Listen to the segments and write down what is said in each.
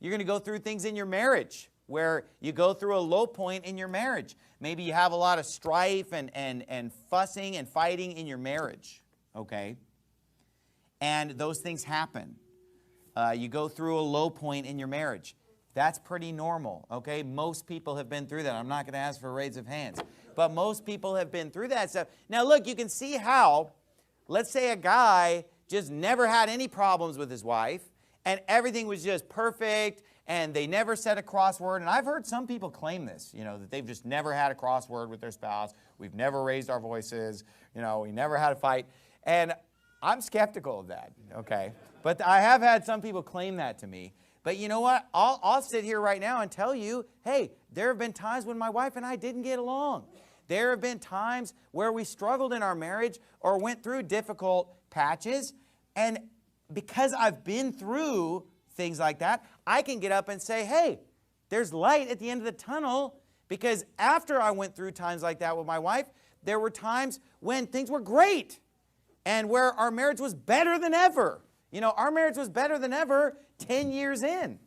You're going to go through things in your marriage where you go through a low point in your marriage. Maybe you have a lot of strife and fussing and fighting in your marriage, okay? And those things happen. You go through a low point in your marriage. That's pretty normal, okay? Most people have been through that. I'm not going to ask for raise of hands. But most people have been through that stuff. Now, look, you can see how, let's say a guy just never had any problems with his wife, and everything was just perfect, and they never said a crossword. And I've heard some people claim this, that they've just never had a crossword with their spouse. We've never raised our voices. We never had a fight. And I'm skeptical of that, okay? But I have had some people claim that to me. But you know what? I'll sit here right now and tell you, hey, there have been times when my wife and I didn't get along. There have been times where we struggled in our marriage or went through difficult patches. And because I've been through things like that, I can get up and say, hey, there's light at the end of the tunnel. Because after I went through times like that with my wife, there were times when things were great and where our marriage was better than ever. Our marriage was better than ever 10 years in,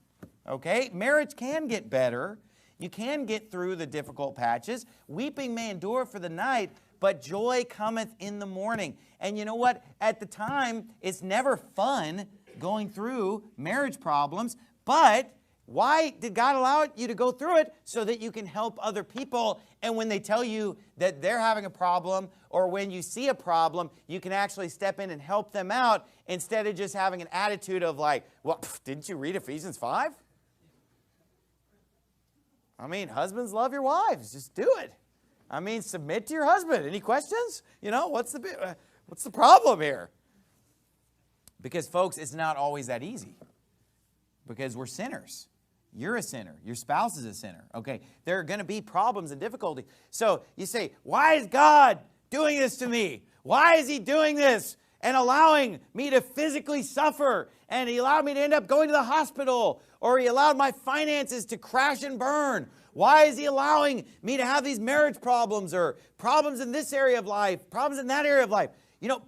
okay? Marriage can get better. You can get through the difficult patches. Weeping may endure for the night, but joy cometh in the morning. And you know what? At the time, it's never fun going through marriage problems, but why did God allow you to go through it? So that you can help other people. And when they tell you that they're having a problem, or when you see a problem, you can actually step in and help them out instead of just having an attitude of like, well, didn't you read Ephesians 5? Husbands, love your wives. Just do it. Submit to your husband. Any questions? What's the problem here? Because, folks, it's not always that easy. Because we're sinners. You're a sinner. Your spouse is a sinner. Okay, there are going to be problems and difficulties. So you say, why is God doing this to me? Why is he doing this and allowing me to physically suffer? And he allowed me to end up going to the hospital, or he allowed my finances to crash and burn. Why is he allowing me to have these marriage problems, or problems in this area of life, problems in that area of life?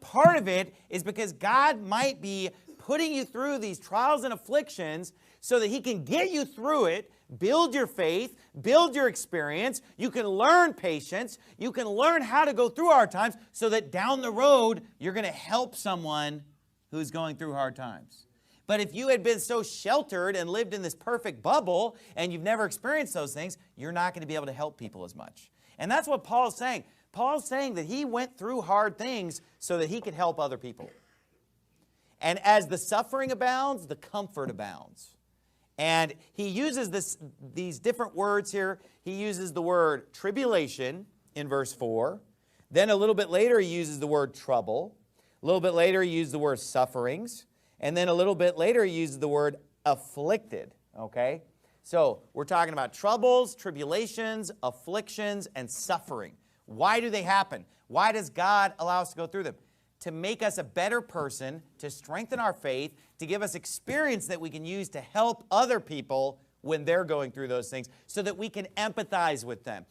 Part of it is because God might be putting you through these trials and afflictions so that he can get you through it, build your faith, build your experience. You can learn patience. You can learn how to go through hard times so that down the road, you're going to help someone who's going through hard times. But if you had been so sheltered and lived in this perfect bubble and you've never experienced those things, you're not going to be able to help people as much. And that's what Paul's saying. Paul's saying that he went through hard things so that he could help other people. And as the suffering abounds, the comfort abounds. And he uses these different words here. He uses the word tribulation in verse 4. Then a little bit later, he uses the word trouble. A little bit later, he uses the word sufferings. And then a little bit later, he uses the word afflicted. Okay? So we're talking about troubles, tribulations, afflictions, and suffering. Why do they happen? Why does God allow us to go through them? To make us a better person, to strengthen our faith, to give us experience that we can use to help other people when they're going through those things so that we can empathize with them.